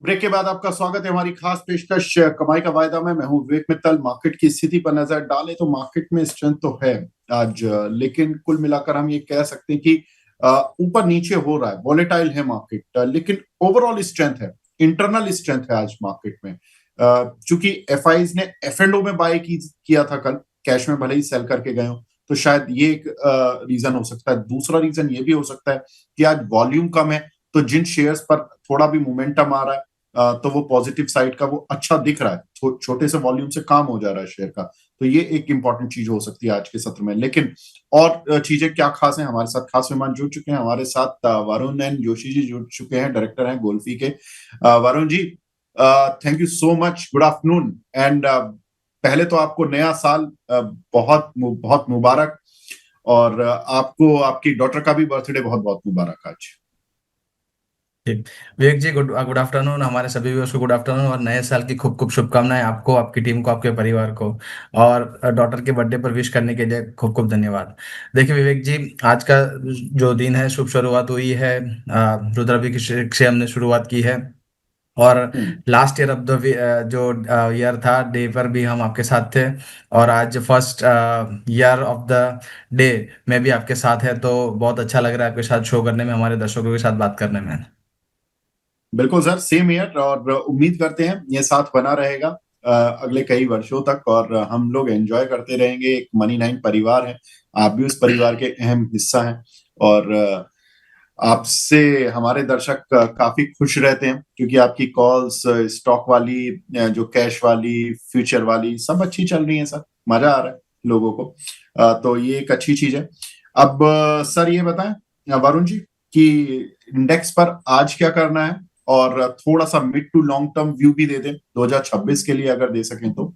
Break के बाद आपका स्वागत है हमारी खास पेशकश कमाई का वायदा में। मैं हूं विवेक मित्तल। मार्केट की स्थिति पर नजर डालें तो मार्केट में स्ट्रेंथ तो है आज, लेकिन कुल मिलाकर हम ये कह सकते हैं कि ऊपर नीचे हो रहा है, वॉलेटाइल है मार्केट, लेकिन ओवरऑल स्ट्रेंथ है, इंटरनल स्ट्रेंथ है आज मार्केट में। चूंकि एफआईज ने एफ एंड ओ में बाय किया था कल, कैश में भले ही सेल करके गए हो, तो शायद ये एक रीजन हो सकता है। दूसरा रीजन ये भी हो सकता है कि आज वॉल्यूम कम है, तो जिन शेयर्स पर थोड़ा भी मोमेंटम आ रहा है तो वो पॉजिटिव साइड का वो अच्छा दिख रहा है, छोटे से वॉल्यूम से काम हो जा रहा है शेयर का। तो ये एक इंपॉर्टेंट चीज हो सकती है आज के सत्र में। लेकिन और चीजें क्या खास है, हमारे साथ खास मेहमान जुड़ चुके हैं। हमारे साथ वरुण एन जोशी जी जुड़ चुके हैं, डायरेक्टर हैं गोल्फी के। Varun ji, thank you so much, good afternoon. And पहले तो आपको नया साल बहुत बहुत मुबारक, और आपको आपकी डॉटर का भी बर्थडे बहुत बहुत मुबारक आज। ठीक। विवेक जी, गुड गुड आफ्टरनून। हमारे सभी व्यूअर्स को गुड आफ्टरनून और नए साल की खूब खूब शुभकामनाएं आपको, आपकी टीम को, आपके परिवार को। और डॉटर के बर्थडे पर विश करने के लिए खूब खूब धन्यवाद। देखिए विवेक जी, आज का जो दिन है, शुभ शुरुआत हुई है। रुद्राभिषेक से हमने शुरुआत की है। और हम्म। लास्ट ईयर ऑफ द जो ईयर था, डे पर भी हम आपके साथ थे। और आज first year of the day में भी आपके साथ है, तो बहुत अच्छा लग रहा है आपके साथ शो करने में, हमारे दर्शकों के साथ बात करने में। बिल्कुल सर, सेम ईयर, और उम्मीद करते हैं ये साथ बना रहेगा अगले कई वर्षों तक, और हम लोग एंजॉय करते रहेंगे। एक मनी नाइन परिवार है, आप भी उस परिवार के अहम हिस्सा हैं। और आपसे हमारे दर्शक काफी खुश रहते हैं, क्योंकि आपकी कॉल्स स्टॉक वाली, जो कैश वाली, फ्यूचर वाली, सब अच्छी चल रही है सर। मजा आ रहा है लोगों को। तो ये एक अच्छी चीज है। अब सर ये बताएं, वरुण जी, कि इंडेक्स पर आज क्या करना है, और थोड़ा सा mid to long term view भी दे दें 2026 के लिए, अगर दे सकें तो।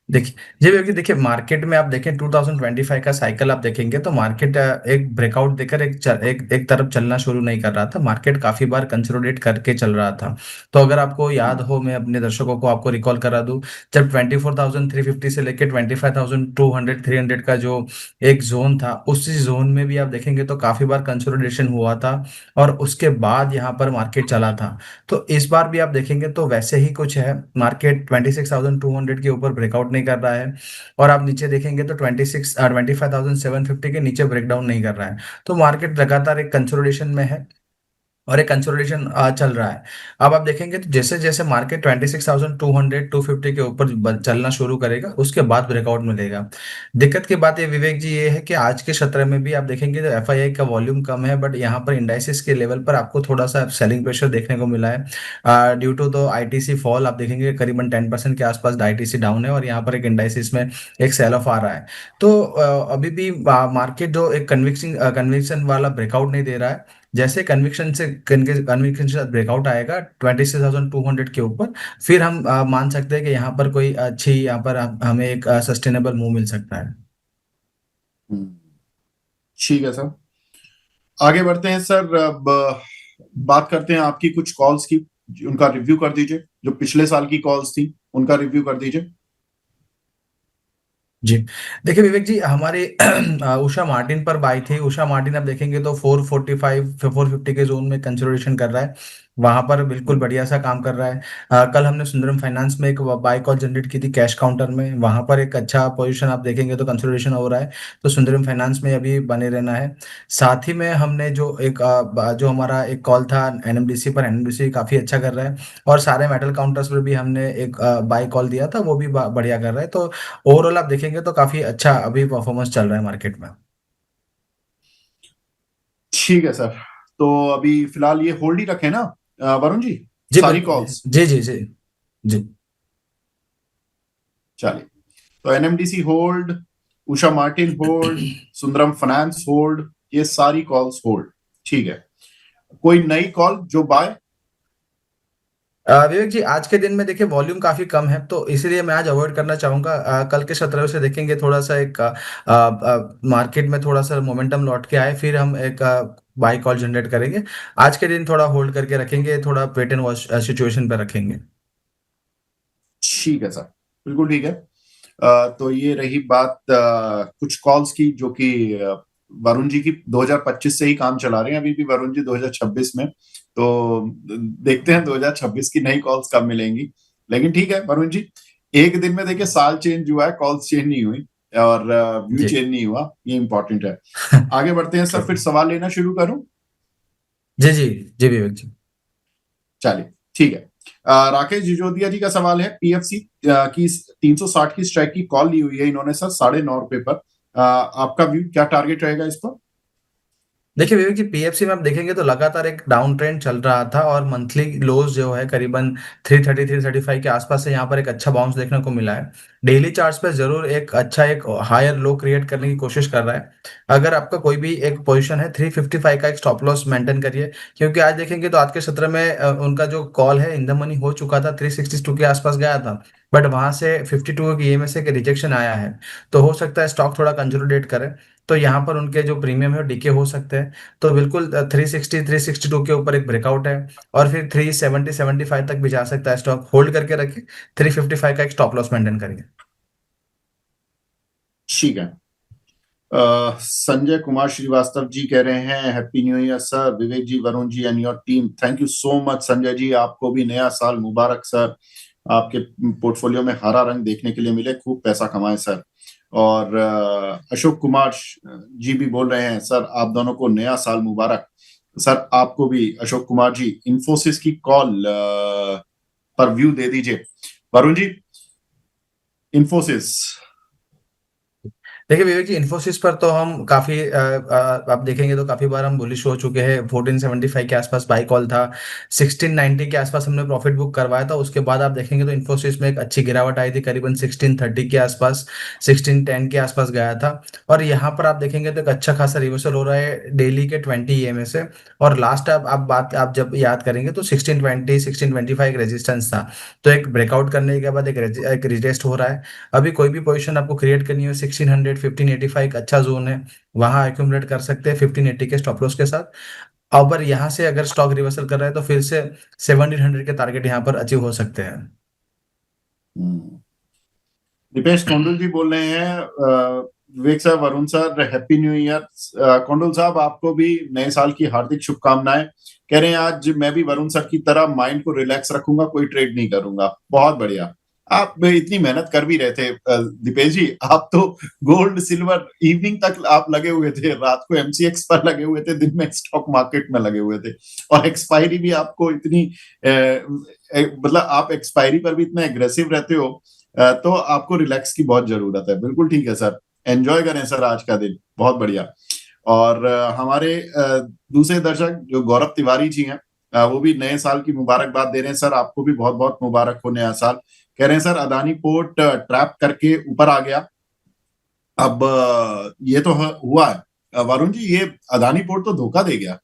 देखिए जी भैया, देखिए मार्केट में आप देखें 2025 का साइकिल आप देखेंगे तो मार्केट एक ब्रेकआउट देकर एक तरफ चलना शुरू नहीं कर रहा था। मार्केट काफी बार कंसोलिडेट करके चल रहा था। तो अगर आपको याद हो, मैं अपने दर्शकों को आपको रिकॉल करा दूं, जब 24,350 से लेकर 25,200 300 का जो एक जोन था, उस जोन में भी आप देखेंगे तो काफी बार कंसोलिडेशन हुआ था। और उसके बाद यहाँ पर मार्केट चला था। तो इस बार भी आप देखेंगे तो वैसे ही कुछ है। मार्केट 26,200 के ऊपर ब्रेकआउट नहीं कर रहा है। और आप नीचे देखेंगे तो 25,750 के नीचे ब्रेकडाउन नहीं कर रहा है। तो मार्केट लगातार एक कंसोलिडेशन में है और एक कंसोलिडेशन चल रहा है। अब आप देखेंगे तो जैसे जैसे मार्केट 26,200 250 के ऊपर चलना शुरू करेगा, उसके बाद ब्रेकआउट मिलेगा। दिक्कत की बात ये विवेक जी ये है कि आज के सत्र में भी आप देखेंगे तो एफआईआई का वॉल्यूम कम है, बट यहाँ पर इंडाइसिस के लेवल पर आपको थोड़ा सा सेलिंग प्रेशर देखने को मिला है। Due to the ITC fall आप देखेंगे करीबन 10% के आसपास आईटीसी डाउन है, और यहाँ पर एक इंडाइसिस में एक सेल ऑफ आ रहा है। तो अभी भी मार्केट जो एक कन्विक्शन वाला ब्रेकआउट नहीं दे रहा है। जैसे कन्विक्शन से ब्रेकआउट आएगा 26,200 के ऊपर, फिर हम मान सकते हैं कि यहाँ पर कोई अच्छी, यहाँ पर हमें एक सस्टेनेबल मूव मिल सकता है। हम्म, ठीक है सर, आगे बढ़ते हैं सर। अब बात करते हैं आपकी कुछ कॉल्स की, उनका रिव्यू कर दीजिए। जो पिछले साल की कॉल्स थी उनका रिव्यू कर दीजिए। जी देखिए विवेक जी, हमारे उषा मार्टिन पर बाई थी। उषा मार्टिन आप देखेंगे तो 445 450 के जोन में कंसोलिडेशन कर रहा है। वहां पर बिल्कुल बढ़िया सा काम कर रहा है। कल हमने सुंदरम फाइनेंस में एक बाय कॉल जनरेट की थी कैश काउंटर में, वहां पर एक अच्छा पोजीशन आप देखेंगे तो कंसोलिडेशन हो रहा है। तो सुंदरम फाइनेंस में अभी बने रहना है। साथ ही में हमने जो एक जो हमारा एक कॉल था एनएमडीसी पर, एनएमडीसी काफी अच्छा कर रहा है। और सारे मेटल काउंटर्स पर भी हमने एक बाय कॉल दिया था, वो भी बढ़िया कर रहा है। तो ओवरऑल आप देखेंगे तो काफी अच्छा अभी परफॉर्मेंस चल रहा है मार्केट में। ठीक है सर, तो अभी फिलहाल ये होल्ड ही रखें ना वरुण जी, जी सारी बिल्कुल। कॉल्स। जी जी जी जी। चलिए, तो NMDC hold, Usha Martin hold, Sundaram finance hold, ये सारी कॉल्स होल्ड। ठीक है, कोई नई कॉल जो बाय? विवेक जी, आज के दिन में देखिए वॉल्यूम काफी कम है, तो इसीलिए मैं आज अवॉइड करना चाहूंगा। कल के 17 से देखेंगे थोड़ा सा एक मार्केट में थोड़ा सा मोमेंटम लौट के आए, फिर हम एक बाई कॉल जनरेट करेंगे। आज के दिन थोड़ा होल्ड करके रखेंगे, थोड़ा वेट एंड वॉच सिचुएशन पे रखेंगे। ठीक है सर, बिल्कुल ठीक है। तो ये रही बात कुछ कॉल्स की, जो कि वरुण जी की 2025 से ही काम चला रहे हैं, अभी भी वरुण जी 2026 में, तो देखते हैं 2026 की नई कॉल्स कब मिलेंगी। लेकिन ठीक है वरुण जी, एक दिन में देखिए साल चेंज हुआ है, कॉल्स चेंज नहीं हुई और व्यू जी। चेंज नहीं हुआ, ये इंपॉर्टेंट है। आगे बढ़ते हैं सर, ट्रू। फिर सवाल लेना शुरू करूं? जी जी। जी विवेक जी। चलिए ठीक है। राकेश जिजोदिया जी का सवाल है, पीएफसी की 360 की स्ट्राइक की कॉल ली हुई है इन्होंने सर 9:30 पर। आपका व्यू, क्या टारगेट रहेगा इस पर? देखिए विवेक जी, पीएफसी में आप देखेंगे तो लगातार एक डाउन ट्रेंड चल रहा था और मंथली लोज जो है करीबन 330 335 के आसपास से यहाँ पर एक अच्छा बाउंस देखने को मिला है। डेली चार्ट्स पे जरूर एक अच्छा एक हायर लो क्रिएट करने की कोशिश कर रहा है। अगर आपका कोई भी एक पोजीशन है 355 का एक स्टॉप लॉस मेंटेन करिए, क्योंकि आज देखेंगे तो आज के सत्र में उनका जो कॉल है इन द मनी हो चुका था, 362 के आसपास गया था, बट वहां से 52 की ईएमए से रिजेक्शन आया है। तो हो सकता है स्टॉक थोड़ा कंसोलिडेट करे, तो यहाँ पर उनके जो प्रीमियम है वो डीके हो सकते हैं। तो बिल्कुल 360 362 के ऊपर एक ब्रेकआउट है, और फिर 370 75 तक भी जा सकता है, स्टॉक होल्ड करके रखिए। 355 का एक स्टॉप लॉस मेंटेन करिए। ठीक है। संजय कुमार श्रीवास्तव जी कह रहे हैं, happy new year sir, Vivek ji, Varun ji and your team. Thank you so much Sanjay ji, आपको भी नया साल मुबारक सर। आपके पोर्टफोलियो में हरा रंग देखने के लिए मिले, खूब पैसा कमाए सर। और अशोक कुमार जी भी बोल रहे हैं, सर आप दोनों को नया साल मुबारक। सर आपको भी अशोक कुमार जी, इंफोसिस की कॉल पर व्यू दे दीजिए वरुण जी। इंफोसिस। देखिए विवेक जी, इन्फोसिस पर तो हम काफी आप देखेंगे तो काफी बार हम बुलिश हो चुके हैं। 1475 के आसपास बाई कॉल था, 1690 के आसपास हमने प्रॉफिट बुक करवाया था। उसके बाद आप देखेंगे तो इन्फोसिस में एक अच्छी गिरावट आई थी, करीबन 1630 के आसपास, 1610 के आसपास गया था। और यहाँ पर आप देखेंगे तो एक अच्छा खासा रिवर्सल हो रहा है डेली के 20 ईएमए से। और लास्ट आप बात आप जब याद करेंगे तो 1620 1625 रेजिस्टेंस था। तो एक ब्रेकआउट करने के बाद एक रिटेस्ट हो रहा है। अभी कोई भी पोजीशन आपको क्रिएट करनी हो, 1600 1585 एक अच्छा जोन है, वहां एक्यूमुलेट कर सकते हैं 1580 के स्टॉप लॉस के साथ। अगर यहाँ से अगर स्टॉक रिवर्सल कर रहा है तो फिर से 1700 के टारगेट यहाँ पर अचीव हो सकते हैं। दीपेश कोंडल जी बोल रहे हैं, Vivek sir, Varun sir, happy new year. Kondal साहब आपको भी नए साल की हार्दिक शुभकामनाएं। कह रहे हैं आज मैं भी वरुण सर की तरह माइंड को रिलैक्स रखूंगा, कोई ट्रेड नहीं करूंगा। बहुत बढ़िया। आप इतनी मेहनत कर भी रहे थे दीपेश जी, आप तो गोल्ड सिल्वर इवनिंग तक आप लगे हुए थे, रात को एमसीएक्स पर लगे हुए थे, दिन में स्टॉक मार्केट में लगे हुए थे। और एक्सपायरी भी आपको इतनी मतलब आप एक्सपायरी पर भी इतना एग्रेसिव रहते हो, तो आपको रिलैक्स की बहुत जरूरत है। बिल्कुल ठीक है सर, एंजॉय करें सर आज का दिन, बहुत बढ़िया। और हमारे दूसरे दर्शक जो गौरव तिवारी जी हैं, वो भी नए साल की मुबारकबाद दे रहे हैं। सर आपको भी बहुत बहुत मुबारक हो नया साल। कह रहे हैं सर अदानी पोर्ट ट्रैप करके ऊपर आ गया। अब ये तो हुआ है वरुण जी, ये अदानी पोर्ट तो धोखा दे गया।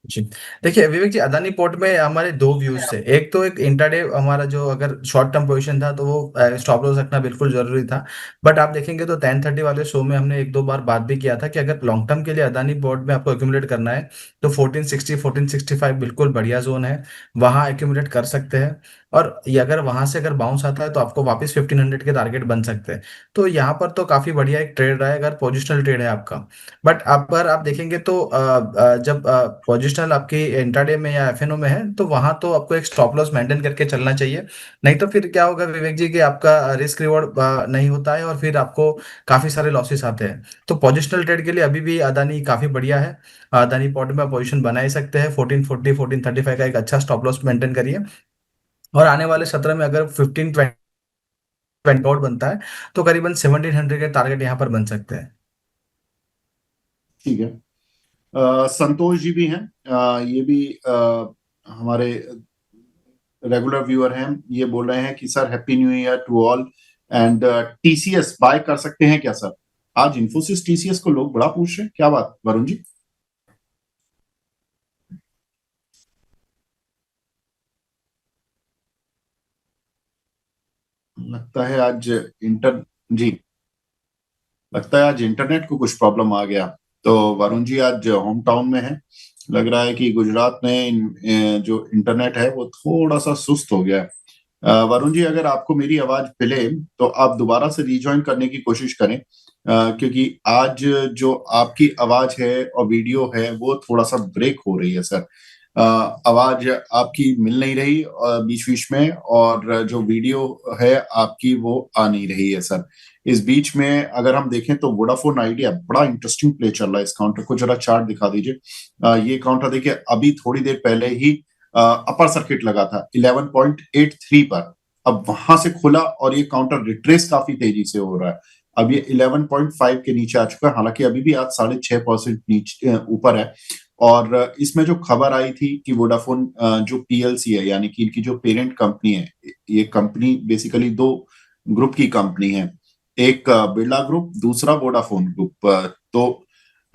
जी। देखिए विवेक जी, अदानी पोर्ट में हमारे दो व्यूज थे। एक तो एक इंट्राडे हमारा जो अगर शॉर्ट टर्म पोजीशन था तो वो स्टॉप लॉस रखना बिल्कुल जरूरी था। बट आप देखेंगे तो 10:30 वाले शो में हमने एक दो बार बात भी किया था कि अगर लॉन्ग टर्म के लिए अदानी पोर्ट में आपको एक्यूमुलेट करना है तो 1460 1465 बिल्कुल बढ़िया जोन है, वहां एक्यूमुलेट कर सकते हैं। और ये अगर वहां से अगर बाउंस आता है तो आपको वापस 1500 के टारगेट बन सकते हैं। तो यहाँ पर तो काफी बढ़िया एक ट्रेड रहा है अगर पोजिशनल ट्रेड है आपका। बट अगर आप देखेंगे तो जब पोजिशनल आपकी इंट्राडे में या एफएनओ में है तो वहां तो आपको एक स्टॉप लॉस मेंटेन करके चलना चाहिए। नहीं तो फिर क्या होगा विवेक जी कि आपका रिस्क रिवॉर्ड नहीं होता है और फिर आपको काफी सारे लॉसेस आते हैं। तो पोजिशनल ट्रेड के लिए अभी भी अदानी काफी बढ़िया है। अदानी पॉट में पोजिशन बना ही सकते हैं। 1440 1435 का एक अच्छा स्टॉप लॉस मेंटेन करिए। और आने वाले सत्र में अगर 1520 आउट बनता है तो करीबन 1700 के टारगेट यहाँ पर बन सकते हैं। ठीक है। संतोष जी भी हैं, ये भी हमारे रेगुलर व्यूअर हैं। ये बोल रहे हैं कि sir happy new year to all and TCS buy कर सकते हैं क्या सर? आज इन्फोसिस टीसीएस को लोग बड़ा पूछ रहे हैं, क्या बात वरुण जी? लगता है आज इंटर जी, लगता है आज इंटरनेट को कुछ प्रॉब्लम आ गया। तो वरुण जी आज होम टाउन में है, लग रहा है कि गुजरात में जो इंटरनेट है वो थोड़ा सा सुस्त हो गया है। वरुण जी अगर आपको मेरी आवाज मिले तो आप दोबारा से रिज्वाइन करने की कोशिश करें। क्योंकि आज जो आपकी आवाज है और वीडियो है वो थोड़ा सा ब्रेक हो रही है सर। आवाज आपकी मिल नहीं रही बीच बीच में, और जो वीडियो है आपकी वो आ नहीं रही है सर। इस बीच में अगर हम देखें तो वोडाफोन आइडिया बड़ा इंटरेस्टिंग प्ले चल रहा है। इस काउंटर को जरा चार्ट दिखा दीजिए। ये काउंटर देखिए, अभी थोड़ी देर पहले ही अपर सर्किट लगा था 11.83 पर, अब वहां से खुला और ये काउंटर रिट्रेस काफी तेजी से हो रहा है। अब ये 11.5 के नीचे आ चुका है, हालांकि अभी भी आज 6.5% नीचे ऊपर है। और इसमें जो खबर आई थी कि वोडाफोन जो पीएलसी है, यानी कि इनकी जो पेरेंट कंपनी है, ये कंपनी बेसिकली दो ग्रुप की कंपनी है। एक बिरला ग्रुप, दूसरा वोडाफोन ग्रुप। तो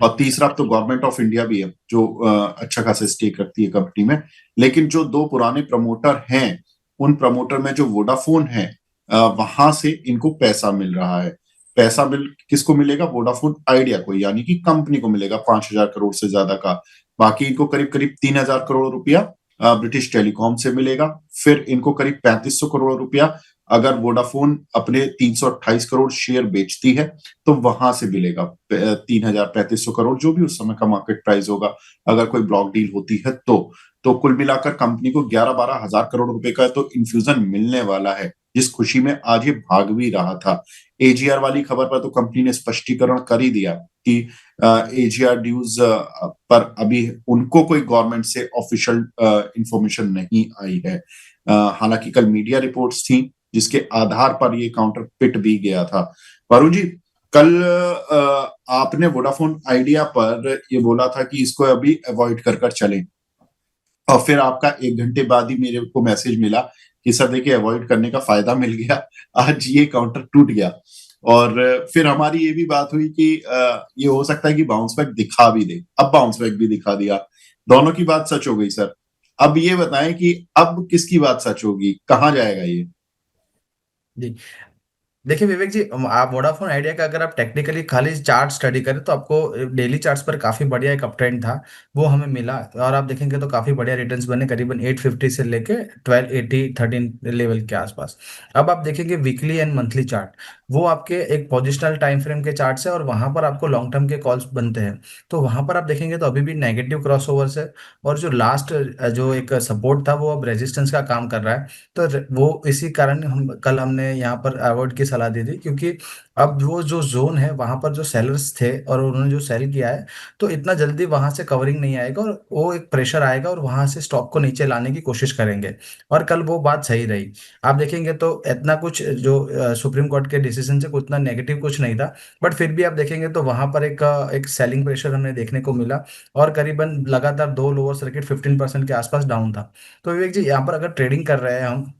और तीसरा अब तो गवर्नमेंट ऑफ इंडिया भी है जो अच्छा खासा स्टेक रखती है कंपनी में। लेकिन जो दो पुराने प्रमोटर हैं, उन प्रमोटर में जो वोडाफोन है, वहां से इनको पैसा मिल रहा है। पैसा मिल किसको मिलेगा? वोडाफोन आइडिया को, यानी कि कंपनी को मिलेगा 5,000 करोड़ से ज्यादा का। बाकी इनको करीब करीब 3,000 करोड़ रुपया ब्रिटिश टेलीकॉम से मिलेगा। फिर इनको करीब 3,500 करोड़ रुपया अगर वोडाफोन अपने 328 करोड़ शेयर बेचती है तो वहां से मिलेगा 3,000 3,500 करोड़, जो भी उस समय का मार्केट प्राइस होगा अगर कोई ब्लॉक डील होती है तो कुल मिलाकर कंपनी को 11-12 हजार करोड़ रुपए का तो इन्फ्यूजन मिलने वाला है, जिस खुशी में आज ये भाग भी रहा था। एजीआर वाली खबर पर तो कंपनी ने स्पष्टीकरण कर ही दिया कि एजीआर ड्यूज पर अभी उनको कोई गवर्नमेंट से ऑफिशियल इंफॉर्मेशन नहीं आई है। हालांकि कल मीडिया रिपोर्ट्स थी जिसके आधार पर ये काउंटर पिट भी गया था। वरुण जी, कल आपने वोडाफोन आइडिया पर ये बोला था कि इसको अभी अवॉइड कर कर चलें, और फिर आपका 1 घंटे बाद ही मेरे को मैसेज मिला कि सर देखिए अवॉइड करने का फायदा मिल गया, आज ये काउंटर टूट गया। और फिर हमारी ये भी बात हुई कि ये हो सकता है कि बाउंस बैक दिखा भी दे। अब बाउंस बैक भी दिखा दिया, दोनों की बात सच हो गई सर। अब ये बताएं कि अब किसकी बात सच होगी, कहाँ जाएगा ये? जी, देखिए विवेक जी, आप वोडाफोन आइडिया का अगर आप टेक्निकली खाली चार्ट स्टडी करें तो आपको डेली चार्ट्स पर काफी बढ़िया एक अप ट्रेंड था, वो हमें मिला। और आप देखेंगे तो काफी बढ़िया रिटर्न्स बने, करीबन 850 से लेके 1280 13 लेवल के आसपास। अब आप देखेंगे वीकली एंड मंथली चार्ट, वो आपके एक पोजिशनल टाइम फ्रेम के चार्ट्स है और वहां पर आपको लॉन्ग टर्म के कॉल्स बनते हैं। तो वहां पर आप देखेंगे तो अभी भी नेगेटिव क्रॉसओवर्स है, और जो लास्ट जो एक सपोर्ट था वो अब रेजिस्टेंस का काम कर रहा है। तो वो इसी कारण हमने यहाँ पर अवॉइड की सलाह दी थी, क्योंकि अब वो जो जोन है वहां पर जो सेलर्स थे और उन्होंने जो सेल किया है, तो इतना जल्दी वहां से कवरिंग नहीं आएगा और वो एक प्रेशर आएगा और वहां से स्टॉक को नीचे लाने की कोशिश करेंगे। और कल वो बात सही रही। आप देखेंगे तो इतना कुछ जो सुप्रीम कोर्ट के डिसीजन से उतना नेगेटिव कुछ नहीं था, बट फिर भी आप देखेंगे तो वहां पर एक सेलिंग प्रेशर हमें देखने को मिला, और करीबन लगातार दो लोअर सर्किट 15% के आसपास डाउन था। तो विवेक जी, यहाँ पर अगर ट्रेडिंग कर रहे हैं हम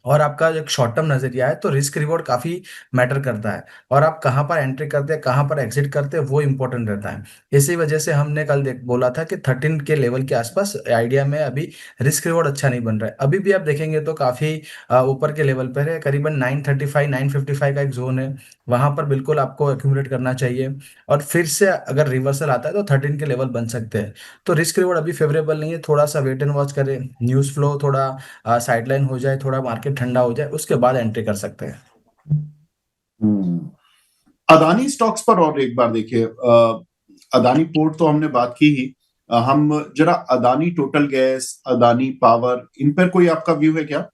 और आपका एक शॉर्ट टर्म नजरिया है, तो रिस्क रिवॉर्ड काफी मैटर करता है, और आप कहाँ पर एंट्री करते हैं कहाँ पर एग्जिट करते हैं वो इंपॉर्टेंट रहता है। इसी वजह से हमने कल देख बोला था कि 13 के लेवल के आसपास आइडिया में अभी रिस्क रिवॉर्ड अच्छा नहीं बन रहा है। अभी भी आप देखेंगे तो काफी ऊपर के लेवल पर है, करीबन 935 955 का एक जोन है, वहां पर बिल्कुल आपको एक्यूमुलेट करना चाहिए। और फिर से अगर रिवर्सल आता है तो 13 के लेवल बन सकते हैं। तो रिस्क रिवॉर्ड अभी फेवरेबल नहीं है, थोड़ा सा वेट एंड वॉच करें, न्यूज़ फ्लो थोड़ा साइडलाइन हो जाए, थोड़ा मार्केट ठंडा हो जाए, उसके बाद एंट्री कर सकते हैं। हम्म। अदानी स्टॉक्स पर और एक बार देखिए, अदानी पोर्ट तो हमने बात की ही। हम जरा Adani total gas, Adani power, इन पर कोई आपका व्यू है क्या?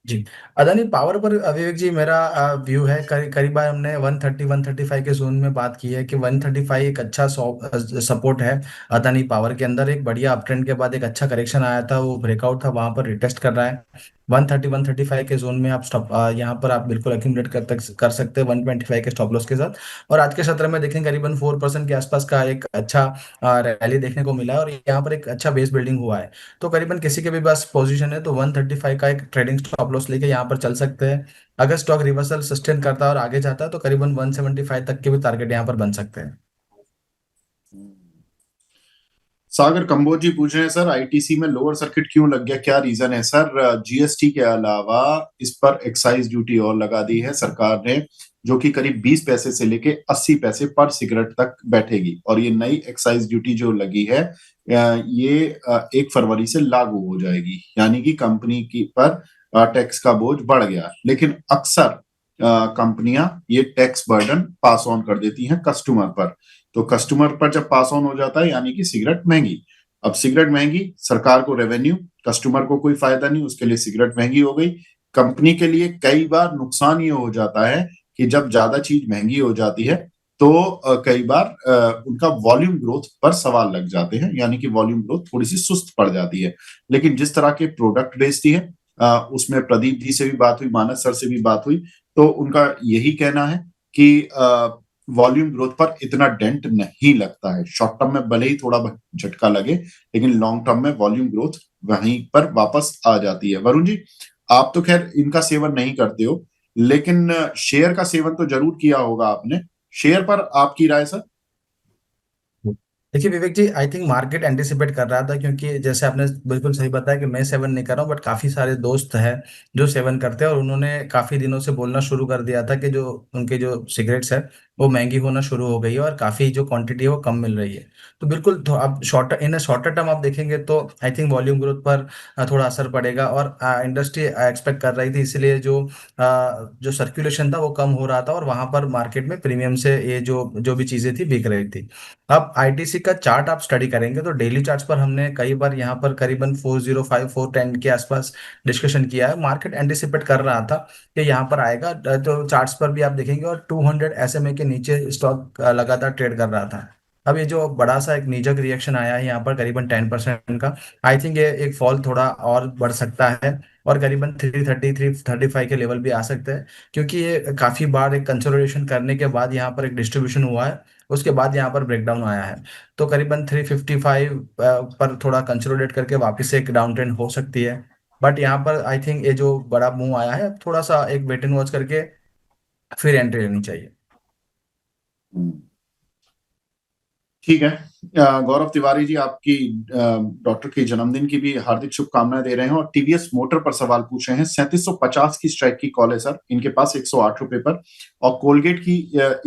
जी, अदानी पावर पर विवेक जी मेरा व्यू है, करीब बार हमने 130 135 के जोन में बात की है कि 135 एक अच्छा सपोर्ट है। अदानी पावर के अंदर एक बढ़िया अपट्रेंड के बाद एक अच्छा करेक्शन आया था, वो ब्रेकआउट था, वहां पर रिटेस्ट कर रहा है। 130 135 के जोन में आप स्टॉप, यहाँ पर आप बिल्कुल एक्यूमुलेट कर सकते हैं 125 के स्टॉप लॉस के साथ। और आज के सत्र में देखें करीबन 4% के आसपास का एक अच्छा रैली देखने को मिला है, और यहाँ पर एक अच्छा बेस बिल्डिंग हुआ है। तो करीबन किसी के भी पास पोजीशन है तो 135 का एक ट्रेडिंग स्टॉप लॉस लेके यहाँ पर चल सकते हैं। अगर स्टॉक रिवर्सल सस्टेन करता है और आगे जाता है तो करीबन 175 तक के भी टारगेट यहाँ पर बन सकते हैं। सागर कंबोज जी पूछ रहे हैं सर, आईटीसी में लोअर सर्किट क्यों लग गया, क्या रीजन है सर? जीएसटी के अलावा इस पर एक्साइज ड्यूटी और लगा दी है सरकार ने, जो कि करीब 20 पैसे से लेके 80 पैसे पर सिगरेट तक बैठेगी। और ये नई एक्साइज ड्यूटी जो लगी है, ये 1 फरवरी से लागू हो जाएगी, यानी कि कंपनी की पर टैक्स का बोझ बढ़ गया। लेकिन अक्सर कंपनियां ये टैक्स बर्डन पास ऑन कर देती हैं कस्टमर पर। तो कस्टमर पर जब पास ऑन हो जाता है यानी कि सिगरेट महंगी। अब सिगरेट महंगी, सरकार को रेवेन्यू, कस्टमर को कोई फायदा नहीं, उसके लिए सिगरेट महंगी हो गई। कंपनी के लिए कई बार नुकसान ये हो जाता है कि जब ज्यादा चीज महंगी हो जाती है तो कई बार उनका वॉल्यूम ग्रोथ पर सवाल लग जाते हैं, यानी कि वॉल्यूम ग्रोथ थोड़ी सी सुस्त पड़ जाती है। लेकिन जिस तरह के प्रोडक्ट बेचती है, उसमें प्रदीप जी से भी बात हुई, मानस सर से भी बात हुई, तो उनका यही कहना है कि वॉल्यूम ग्रोथ पर इतना डेंट नहीं लगता है। शॉर्ट टर्म में भले ही थोड़ा झटका लगे, लेकिन लॉन्ग टर्म में वॉल्यूम ग्रोथ वहीं पर वापस आ जाती है। वरुण जी, आप तो खैर इनका सेवन नहीं करते हो, लेकिन शेयर का सेवन तो जरूर किया होगा आपने। शेयर पर आपकी राय सर? देखिए विवेक जी, आई थिंक मार्केट एंटिसिपेट कर रहा था, क्योंकि जैसे आपने बिल्कुल सही बताया कि मैं सेवन नहीं कर रहा हूँ, बट काफी सारे दोस्त हैं जो सेवन करते हैं, और उन्होंने काफी दिनों से बोलना शुरू कर दिया था कि जो उनके जो सिगरेट्स है वो महंगी होना शुरू हो गई है और काफी जो क्वांटिटी है वो कम मिल रही है। तो बिल्कुल अब शॉर्टर टर्म आप देखेंगे तो आई थिंक वॉल्यूम ग्रोथ पर थोड़ा असर पड़ेगा, और इंडस्ट्री एक्सपेक्ट कर रही थी, इसलिए जो सर्कुलेशन था वो कम हो रहा था, और वहां पर मार्केट में प्रीमियम से ये जो जो भी चीजें थी बिक रही थी। अब आईटीसी का चार्ट आप स्टडी करेंगे तो डेली चार्ट्स पर हमने कई बार यहाँ पर करीबन 405 410 के आसपास डिस्कशन किया है। मार्केट एंटिसिपेट कर रहा था कि यहाँ पर आएगा, तो चार्ट्स पर भी आप देखेंगे, और 200 एसएमए के नीचे स्टॉक लगातार ट्रेड कर रहा था। अब ये जो बड़ा सा एक नीजक रिएक्शन आया है यहाँ पर करीबन 10% का, आई थिंक ये एक फॉल थोड़ा और बढ़ सकता है, और करीबन 330 335 के लेवल भी आ सकते हैं, क्योंकि ये काफी बार एक कंसोलिडेशन करने के बाद यहाँ पर एक डिस्ट्रीब्यूशन हुआ है, उसके बाद यहाँ पर ब्रेकडाउन आया है। तो करीबन 355 पर थोड़ा कंसोलिडेट करके वापस से एक डाउन ट्रेंड हो सकती है। बट यहाँ पर आई थिंक ये जो बड़ा मूव आया है, थोड़ा सा एक वेट एंड वॉच करके फिर एंट्री लेनी चाहिए। ठीक है। गौरव तिवारी जी, आपकी डॉक्टर के जन्मदिन की भी हार्दिक शुभकामनाएं दे रहे हैं, और टीवीएस मोटर पर सवाल पूछ रहे हैं। 3750 की स्ट्राइक की कॉल है सर इनके पास 108 रुपए पर, और कोलगेट की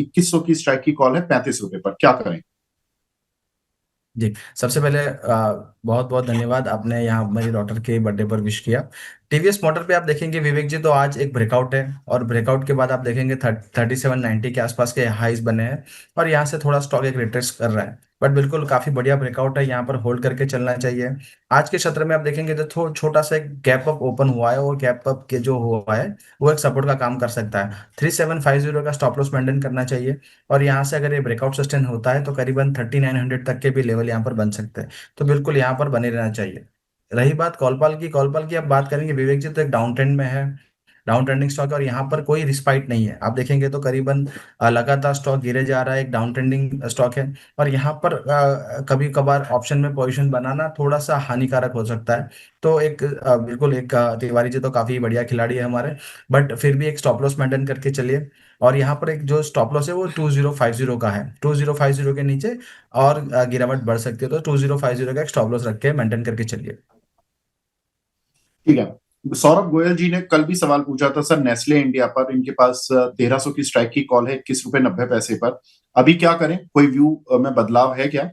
2100 की स्ट्राइक की कॉल है 35 रुपए पर, क्या करें? जी, सबसे पहले बहुत बहुत धन्यवाद, आपने यहाँ मेरी डॉटर के बर्थडे पर विश किया। टीवीएस मोटर पे आप देखेंगे विवेक जी, तो आज एक ब्रेकआउट है, और ब्रेकआउट के बाद आप देखेंगे 3790 के आसपास के हाईज बने हैं, और यहाँ से थोड़ा स्टॉक एक रिट्रेस कर रहा है, बट बिल्कुल काफी बढ़िया ब्रेकआउट है, यहाँ पर होल्ड करके चलना चाहिए। आज के सत्र में आप देखेंगे तो छोटा सा एक गैप अप ओपन हुआ है, और गैप अप के जो हुआ है वो एक सपोर्ट का काम कर सकता है। 3750 का स्टॉप लॉस मेंटेन करना चाहिए, और यहाँ से अगर ये ब्रेकआउट सस्टेन होता है तो करीबन 3900 तक के भी लेवल यहाँ पर बन सकते हैं, तो बिल्कुल यहाँ पर बने रहना चाहिए। रही बात कॉलपाल की अब बात करेंगे विवेक जी, तो एक डाउन ट्रेंड में है, डाउन ट्रेंडिंग स्टॉक है, और यहाँ पर कोई रिस्पाइट नहीं है। आप देखेंगे तो करीबन लगातार स्टॉक गिरे जा रहा है, एक डाउन ट्रेंडिंग स्टॉक है, और यहाँ पर कभी कभार ऑप्शन में पोजीशन बनाना थोड़ा सा हानिकारक हो सकता है। तो एक बिल्कुल एक तिवारी जी तो काफी बढ़िया खिलाड़ी है हमारे, बट फिर भी एक स्टॉप लॉस मेंटेन करके चलिए। और यहाँ पर एक जो स्टॉप लॉस है वो 2050 का है, 2050 के नीचे और गिरावट बढ़ सकती है, तो 2050 का एक स्टॉप लॉस रख के मेंटेन करके चलिए। ठीक है। सौरभ गोयल जी ने कल भी सवाल पूछा था सर नेस्ले इंडिया पर, इनके पास 1300 की स्ट्राइक की कॉल है 21 रुपए 90 पैसे पर। अभी क्या करें, कोई व्यू में बदलाव है क्या?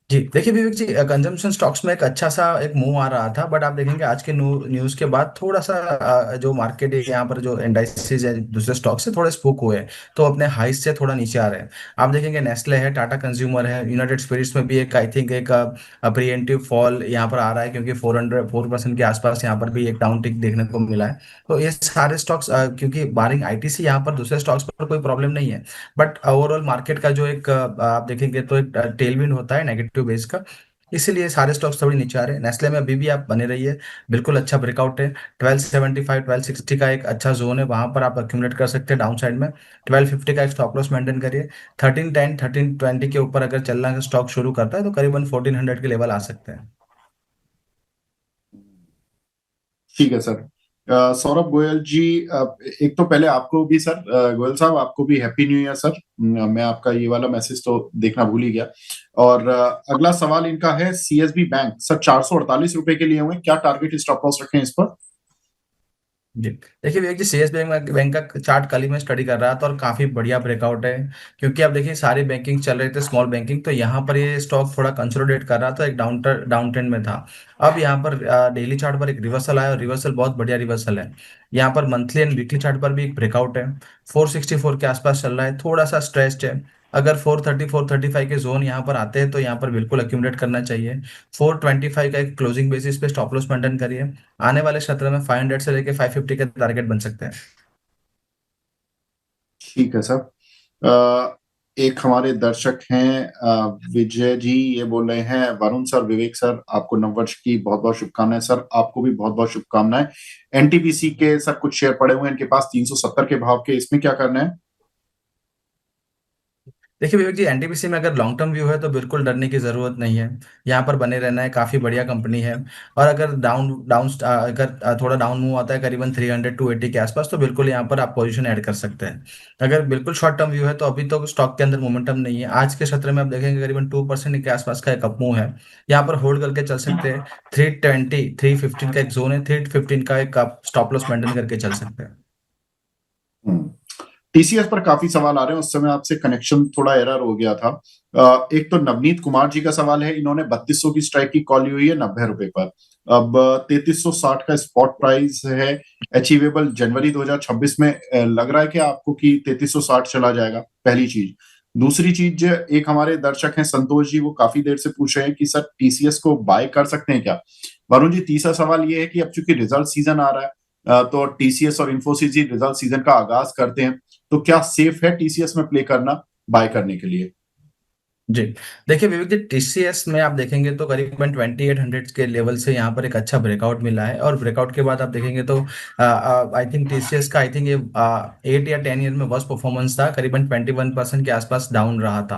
जी देखिए विवेक जी, कंजम्पशन स्टॉक्स में एक अच्छा सा एक मूव आ रहा था, बट आप देखेंगे आज के न्यूज के बाद थोड़ा सा जो मार्केट है यहाँ पर जो इंडाइसेस है दूसरे स्टॉक से थोड़े स्पूक हुए हैं, तो अपने हाइस से थोड़ा नीचे आ रहे हैं। आप देखेंगे नेस्ले है, टाटा कंज्यूमर है, यूनाइटेड स्पिरिट्स में भी एक आई थिंक एक प्रीएम्प्टिव फॉल यहाँ पर आ रहा है, क्योंकि 4% के आसपास यहाँ पर भी एक डाउन टिक देखने को मिला है। तो ये सारे स्टॉक्स, क्योंकि बारिंग आईटीसी यहाँ पर दूसरे स्टॉक्स पर कोई प्रॉब्लम नहीं है, बट ओवरऑल मार्केट का जो एक आप देखेंगे तो एक टेलविंड होता है नेगेटिव बेस का, इसीलिए सारे स्टॉक्स थोड़ी नीचे आ रहे हैं। नेस्ले में अभी भी आप बने रहिए, बिल्कुल अच्छा ब्रेकआउट है। 1275 1260 का एक अच्छा जोन है, वहां पर आप अक्यूमुलेट कर सकते हैं डाउन साइड में। 1250 का एक स्टॉप लॉस मेंटेन करिए। 1310 1320 के ऊपर अगर चलना स्टॉक शुरू करता है तो करीबन 1400 के लेवल आ सकते हैं। ठीक है सर। सौरभ गोयल जी, एक तो पहले आपको भी सर, गोयल साहब आपको भी हैप्पी न्यू ईयर सर। मैं आपका ये वाला मैसेज तो देखना भूल ही गया। और अगला सवाल इनका है सीएसबी बैंक सर, 448 रुपए के लिए हुए, क्या टारगेट स्टॉप लॉस रखें इस पर? जी देखिए विवेक जी, सीएस बैंक का चार्ट कल ही मैं स्टडी कर रहा था और काफी बढ़िया ब्रेकआउट है। क्योंकि आप देखिए सारी बैंकिंग चल रहे थे, स्मॉल बैंकिंग, तो यहाँ पर ये स्टॉक थोड़ा कंसोलिडेट कर रहा था, एक डाउन ट्रेंड में था। अब यहाँ पर डेली चार्ट पर एक रिवर्सल आया और रिवर्सल बहुत बढ़िया रिवर्सल है। यहाँ पर मंथली एंड वीकली चार्ट पर भी एक ब्रेकआउट है। 464 के आसपास चल रहा है, थोड़ा सा स्ट्रेस्ड है। अगर 430 435 के जोन यहाँ पर आते हैं तो यहाँ पर बिल्कुल अक्यूमुलेट करना चाहिए। 425 का एक क्लोजिंग बेसिस पे स्टॉप लॉस मेंटेन करिए। आने वाले सत्र में 500 से लेके 550 के टारगेट बन सकते हैं। ठीक है सर। अ, एक हमारे दर्शक हैं विजय जी, ये बोल रहे हैं वरुण सर, विवेक सर, आपको नववर्ष की बहुत बहुत शुभकामनाएं। सर आपको भी बहुत बहुत शुभकामनाएं। एनटीपीसी के सर कुछ शेयर पड़े हुए हैं इनके पास 370 के भाव के, इसमें क्या करना है? देखिए विवेक जी, एनटीपीसी में अगर लॉन्ग टर्म व्यू है तो बिल्कुल डरने की जरूरत नहीं है। यहाँ पर बने रहना है, काफी बढ़िया कंपनी है। और अगर डाउन डाउन अगर थोड़ा डाउन मूव आता है करीबन 300 टू 80 के आसपास, तो बिल्कुल यहाँ पर आप पोजीशन ऐड कर सकते हैं। अगर बिल्कुल शॉर्ट टर्म व्यू है तो अभी तो स्टॉक के अंदर मोमेंटम नहीं है। आज के सत्र में आप देखेंगे करीबन 2% के आसपास का एक अप मूव है। यहाँ पर होल्ड करके चल सकते हैं। 320 315 का एक जोन है, 315 का एक आप स्टॉप लॉस मेंटेन करके चल सकते हैं। टीसीएस पर काफी सवाल आ रहे हैं, उस समय आपसे कनेक्शन थोड़ा एरर हो गया था। एक तो नवनीत कुमार जी का सवाल है, इन्होंने 3200 की स्ट्राइक की कॉल ली हुई है 90 रुपए पर। अब 3360 का स्पॉट प्राइस है, अचीवेबल जनवरी 2026 में। लग रहा है कि आपको कि 3360 चला जाएगा, पहली चीज। दूसरी चीज, एक हमारे दर्शक हैं संतोष जी, वो काफी देर से पूछ रहे हैं कि सर टीसीएस को बाय कर सकते हैं क्या? वरुण जी, तीसरा सवाल ये है कि अब चूंकि रिजल्ट सीजन आ रहा है, तो टीसीएस और इन्फोसिस जी रिजल्ट सीजन का आगाज करते हैं, तो क्या सेफ है टीसीएस में प्ले करना बाय करने के लिए? जी देखिए विवेक जी, टीसीएस में आप देखेंगे तो करीबन 2800 के लेवल से यहाँ पर एक अच्छा ब्रेकआउट मिला है। और ब्रेकआउट के बाद आप देखेंगे तो आई थिंक टीसीएस का, आई थिंक ये 8 या 10 ईयर में वर्स्ट परफॉर्मेंस था, करीबन 21% के आसपास डाउन रहा था।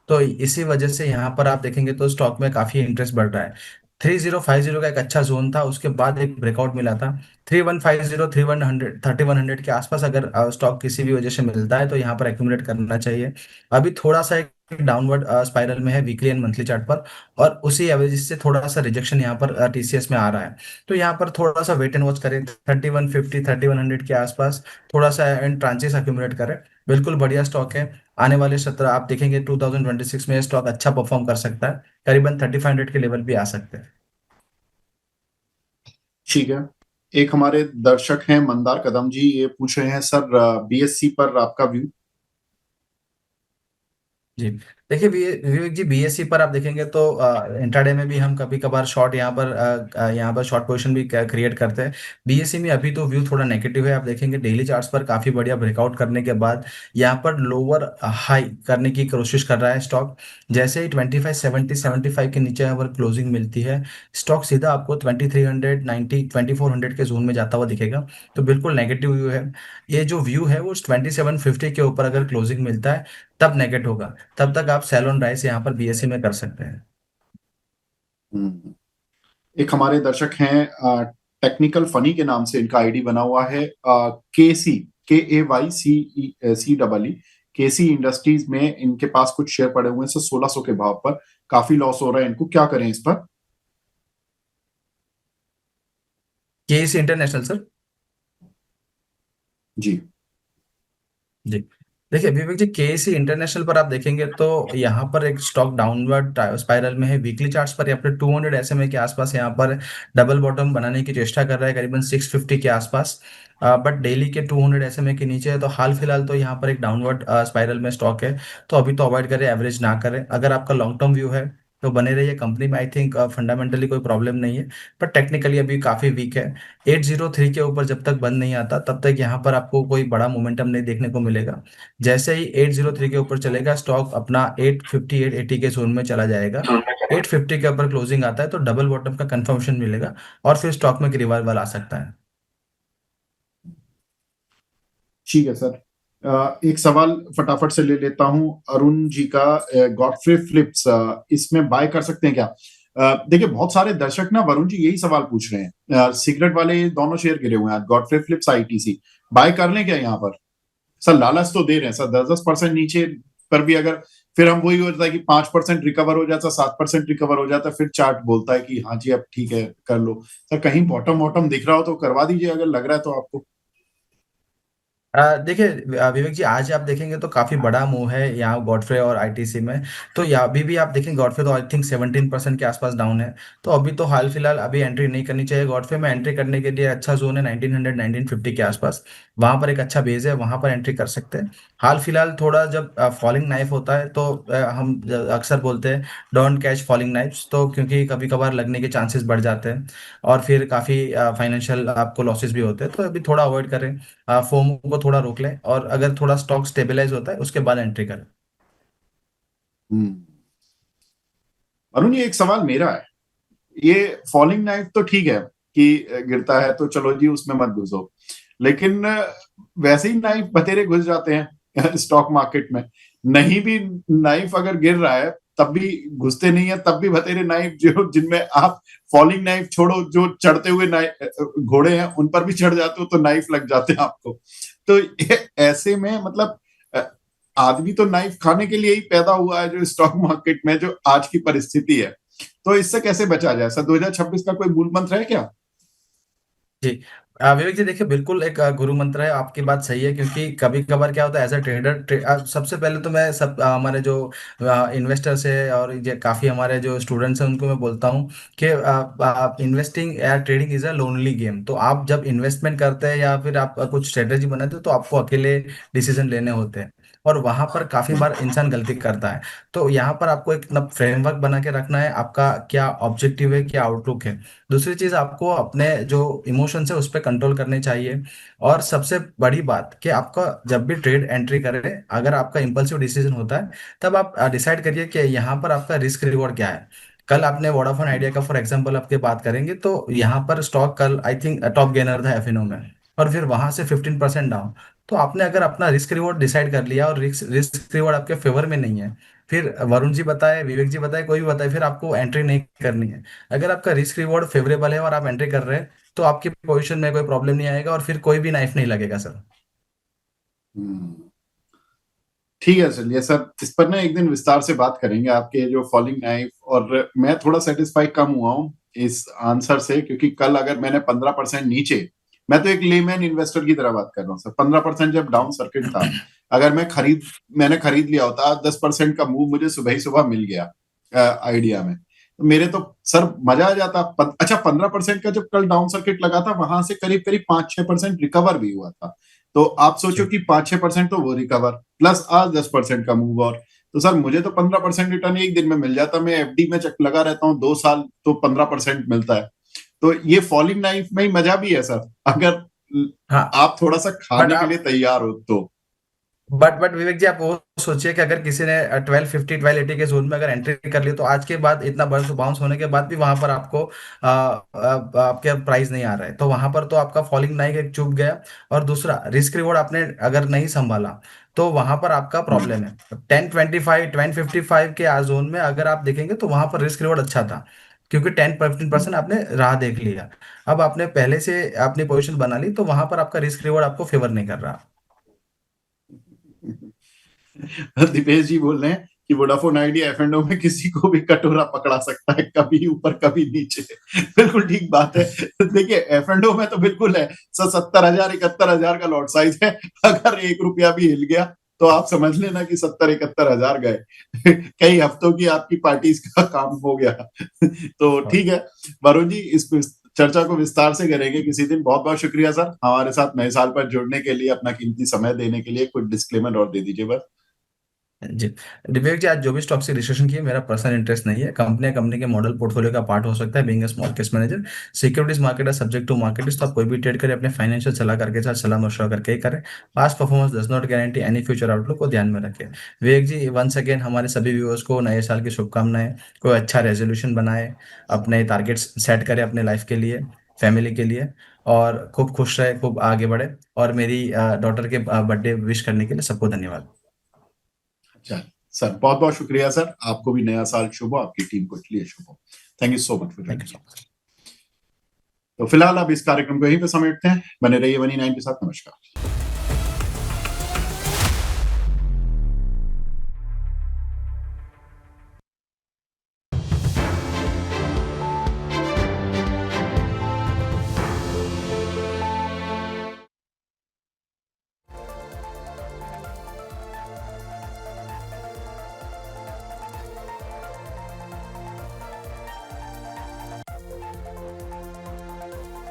तो इसी वजह से यहाँ पर आप देखेंगे तो स्टॉक में काफी इंटरेस्ट बढ़ रहा है। 3050 का एक अच्छा जोन था, उसके बाद एक ब्रेकआउट मिला था। 3150 3100 के आसपास अगर स्टॉक किसी भी वजह से मिलता है तो यहाँ पर एक्यूमुलेट करना चाहिए। अभी थोड़ा सा डाउनवर्ड स्पाइरल में है वीकली एंड मंथली चार्ट पर। और उसी एवरेज से थोड़ा सा रिजेक्शन यहाँ पर टीसीएस में आ रहा है। तो यहाँ पर थोड़ा सा वेट एंड वॉच करें, 3150 3100 के आसपास थोड़ा सा एंड ट्रांचेस अक्यूमुलेट करें। बिल्कुल बढ़िया स्टॉक है। आने वाले सत्र आप देखेंगे 2026 में ये स्टॉक अच्छा परफॉर्म कर सकता है, करीबन 3500 के लेवल भी आ सकते हैं। ठीक है। एक हमारे दर्शक हैं मंदार कदम जी, ये पूछ रहे हैं सर बीएससी पर आपका व्यू। जी देखिए विवेक जी, बीएससी पर आप देखेंगे तो इंट्राडे में भी हम कभी कभार शॉर्ट यहाँ पर शॉर्ट पोजीशन भी क्रिएट करते हैं। बीएससी में अभी तो व्यू थोड़ा नेगेटिव है। आप देखेंगे डेली चार्ट्स पर काफी बढ़िया ब्रेकआउट करने के बाद यहाँ पर लोअर हाई करने की कोशिश कर रहा है स्टॉक। जैसे ही 2570 75 के नीचे अगर क्लोजिंग मिलती है, स्टॉक सीधा आपको 2390 2400 के जोन में जाता हुआ दिखेगा। तो बिल्कुल नेगेटिव व्यू है। ये जो व्यू है वो 2750 के ऊपर अगर क्लोजिंग मिलता है तब नेगेटिव होगा। तब तक आप सैलून राइस यहाँ पर बीएससी में कर सकते हैं। हम्म। एक हमारे दर्शक हैं टेक्निकल फनी के नाम से इनका आईडी बना हुआ है, केसी, KAYCEC केसी इंडस्ट्रीज में इनके पास कुछ शेयर पड़े हुए हैं सर 1600 के भाव पर। काफी लॉस हो रहा है इनको, क्या करें इस पर? केसी इंटरनेशनल सर। जी। जी देखिए विवेक जी, केसी इंटरनेशनल पर आप देखेंगे तो यहाँ पर एक स्टॉक डाउनवर्ड स्पाइरल में है। वीकली चार्ट्स पर यहाँ पर 200 एसएमए के आसपास यहाँ पर डबल बॉटम बनाने की चेष्टा कर रहा है, करीबन 650 के आसपास। बट डेली के 200 एसएमए के नीचे है, तो हाल फिलहाल तो यहाँ पर एक डाउनवर्ड स्पाइरल में स्टॉक है। तो अभी तो अवॉइड करें, एवरेज ना करें। अगर आपका लॉन्ग टर्म व्यू है तो बने रहिए कंपनी में। आई थिंक फंडामेंटली कोई प्रॉब्लम नहीं है, पर टेक्निकली अभी काफी वीक है। 803 के ऊपर जब तक बंद नहीं आता तब तक यहाँ पर आपको कोई बड़ा मोमेंटम नहीं देखने को मिलेगा। जैसे ही 803 के ऊपर चलेगा स्टॉक अपना 850 880 के जोन में चला जाएगा। 850 के ऊपर क्लोजिंग आता है तो डबल बॉटम का कंफर्मेशन मिलेगा और फिर स्टॉक में रिवाइवल आ सकता है। ठीक है सर। एक सवाल फटाफट से ले लेता हूं अरुण जी का, गॉडफ्रे फिलिप्स, इसमें बाय कर सकते हैं क्या? देखिए बहुत सारे दर्शक ना वरुण जी यही सवाल पूछ रहे हैं। सिगरेट वाले दोनों शेयर गिरे हुए हैं, गॉडफ्रे फिलिप्स आईटीसी, बाय कर लें क्या यहाँ पर? सर लालच तो दे रहे हैं सर, 10-10% नीचे पर भी अगर फिर हम वही होता है कि 5% रिकवर हो जाता, 7% रिकवर हो जाता, फिर चार्ट बोलता है कि हाँ जी अब ठीक है कर लो। सर कहीं बॉटम वॉटम दिख रहा हो तो करवा दीजिए अगर लग रहा है तो आपको। देखिए विवेक जी, आज आप देखेंगे तो काफी बड़ा मूव है यहाँ गॉडफ्रे और आईटीसी में। तो यहाँ अभी भी आप देखेंगे गॉडफ्रे तो आई थिंक 17% के आसपास डाउन है। तो अभी तो हाल फिलहाल अभी एंट्री नहीं करनी चाहिए गॉडफ्रे में। एंट्री करने के लिए अच्छा जोन है 1900 1950 के आसपास। वहां पर एक अच्छा बेस है, वहां पर एंट्री कर सकते हैं। हाल फिलहाल थोड़ा जब फॉलिंग नाइफ होता है तो हम अक्सर बोलते हैं डोंट कैच फॉलिंग नाइफ्स, तो क्योंकि कभी कभार लगने के चांसेस बढ़ जाते हैं और फिर काफी फाइनेंशियल आपको लॉसेस भी होते हैं। तो अभी थोड़ा अवॉइड करें, फोमो को थोड़ा रोक लें और अगर थोड़ा स्टॉक स्टेबलाइज होता है उसके बाद एंट्री करें। हम्म। अरुण जी एक सवाल मेरा है, ये फॉलिंग नाइफ तो ठीक है कि गिरता है तो चलो जी उसमें मत घुसो, लेकिन वैसे ही नाइफ बतेरे घुस जाते हैं स्टॉक मार्केट में। नहीं भी नाइफ अगर गिर रहा है तब भी घुसते नहीं है, तब भी बतेरे नाइफ जो जिनमें आप फॉलिंग नाइफ छोड़ो, जो चढ़ते हुए नाइफ घोड़े हैं उन पर भी चढ़ जाते हो तो नाइफ लग जाते हैं आपको। तो ऐसे में मतलब अ, आदमी तो नाइफ खाने के लिए ही पैदा हुआ है जो स्टॉक मार्केट में जो आज की परिस्थिति है। तो इससे कैसे बचा जाए सर, 2026 का कोई मूल मंत्र है क्या? जी विवेक जी, देखिए बिल्कुल एक गुरु मंत्र है, आपकी बात सही है। क्योंकि कभी कभार क्या होता है एज अ ट्रेडर, सबसे पहले तो मैं सब हमारे जो इन्वेस्टर्स है और ये काफी हमारे जो स्टूडेंट्स हैं उनको मैं बोलता हूँ कि इन्वेस्टिंग या trading is a lonely game. तो आप जब इन्वेस्टमेंट करते हैं या फिर आप कुछ स्ट्रेटेजी बनाते हो तो आपको अकेले डिसीजन लेने होते हैं और वहां पर काफी बार इंसान गलती करता है। तो यहाँ पर आपको एक फ्रेमवर्क बना के रखना है, आपका क्या ऑब्जेक्टिव है, क्या आउटलुक है। दूसरी चीज, आपको अपने जो इमोशंस है उस पर कंट्रोल करने चाहिए। और सबसे बड़ी बात कि आपका जब भी ट्रेड एंट्री करें, अगर आपका इंपल्सिव डिसीजन होता है तब आप डिसाइड करिए कि यहाँ पर आपका रिस्क रिवॉर्ड क्या है। कल आपने वोडाफोन आइडिया का फॉर एग्जांपल आपके बात करेंगे तो यहाँ पर स्टॉक कल आई थिंक टॉप गेनर था एफएनओ में, और फिर वहां से 15% डाउन। तो आपने अगर अपना रिस्क रिवॉर्ड डिसाइड कर लिया और रिस्क रिस्क रिवॉर्ड आपके फेवर में नहीं है, फिर वरुण जी बताए, विवेक जी बताए, कोई भी बताए, फिर आपको एंट्री नहीं करनी है। अगर आपका रिस्क रिवॉर्ड फेवरेबल है और आप एंट्री कर रहे हैं तो आपकी पोजीशन में कोई प्रॉब्लम नहीं आएगा और फिर कोई भी नाइफ नहीं लगेगा सर। हम्म। ठीक है चलिए सर, इस पर ना एक दिन विस्तार से बात करेंगे आपके जो फॉलिंग नाइफ। और मैं थोड़ा सेटिस्फाई कम हुआ हूँ इस आंसर से, क्योंकि कल अगर मैंने 15% नीचे, मैं तो एक लेमैन इन्वेस्टर की तरह बात कर रहा हूँ सर, 15% जब डाउन सर्किट था, अगर मैंने खरीद लिया होता, 10% का मूव मुझे सुबह ही सुबह मिल गया आइडिया में, तो मेरे तो सर मजा आ जाता। अच्छा 15% का जब कल डाउन सर्किट लगा था वहां से करीब करीब 5-6% रिकवर भी हुआ था। तो आप सोचो जी कि 5-6% तो वो रिकवर प्लस आज 10% का मूव। और तो सर मुझे तो 15% रिटर्न एक दिन में मिल जाता, मैं एफडी में चक लगा रहता हूँ 2 साल, तो 15% मिलता है। तो ये फॉलिंग नाइफ में ही मजा भी है सर, अगर हाँ। आप थोड़ा सा बट खाने के लिए आप तैयार हो तो। बट विवेक जी, आप वो सोचिए कि अगर किसी ने 1250 1280 के जोन में अगर एंट्री कर ली तो आज के बाद इतना बाउंस बाउंस होने के बाद भी वहां पर आपको आपके प्राइस नहीं आ रहा है, तो वहां पर तो आपका फॉलिंग नाइफ एक चुप गया। और दूसरा, रिस्क रिवॉर्ड आपने अगर नहीं संभाला तो वहां पर आपका प्रॉब्लम है। 1025 1055 के जोन में अगर आप देखेंगे तो वहां पर रिस्क रिवॉर्ड अच्छा था, क्योंकि 10-15% आपने राह देख लिया। अब आपने पहले से अपनी पोजीशन बना ली तो वहां पर आपका रिस्क रिवॉर्ड आपको फेवर नहीं कर रहा। दीपेश जी बोल रहे हैं कि वोडाफोन आइडिया एफ&ओ में किसी को भी कटोरा पकड़ा सकता है, कभी ऊपर कभी नीचे। बिल्कुल ठीक बात है। देखिए एफ&ओ में तो बिल्कुल है सर, 70,000 71,000 का लॉट साइज है, अगर 1 रुपया भी हिल गया तो आप समझ लेना कि 70-71 हजार गए। कई हफ्तों की आपकी पार्टी का काम हो गया। तो ठीक है वरुण जी, इस चर्चा को विस्तार से करेंगे किसी दिन। बहुत बहुत शुक्रिया सर हमारे साथ नए साल पर जुड़ने के लिए, अपना कीमती समय देने के लिए। कुछ डिस्क्लेमर और दे दीजिए बस। जी विवेक जी, आज जो भी स्टॉक से डिस्कशन किए मेरा पर्सनल इंटरेस्ट नहीं है। कंपनी के मॉडल पोर्टफोलियो का पार्ट हो सकता है being a small case manager. Securities market है सब्जेक्ट टू मार्केट, तो आप कोई भी ट्रेड करें अपने फाइनेंशियल सलाहकार के साथ सलाह मशवरा करके ही करें। Past performance does not guarantee any future outlook को ध्यान में रखें। विवेक जी, वंस अगेन हमारे सभी व्यूअर्स को नए साल की शुभकामनाएं। कोई अच्छा रेजोल्यूशन बनाए, अपने टारगेट्स सेट करें अपने लाइफ के लिए, फैमिली के लिए, और खूब खुश रहे, खूब आगे बढ़े। और मेरी डॉटर के बर्थडे विश करने के लिए सबको धन्यवाद। अच्छा सर, बहुत बहुत शुक्रिया सर, आपको भी नया साल शुभ हो, आपकी टीम को लिए शुभ हो। Thank you so much for thank you joining. So much. तो फिलहाल अब इस कार्यक्रम को यहीं पे समेटते हैं, बने रहिए वनी 9 के साथ। नमस्कार।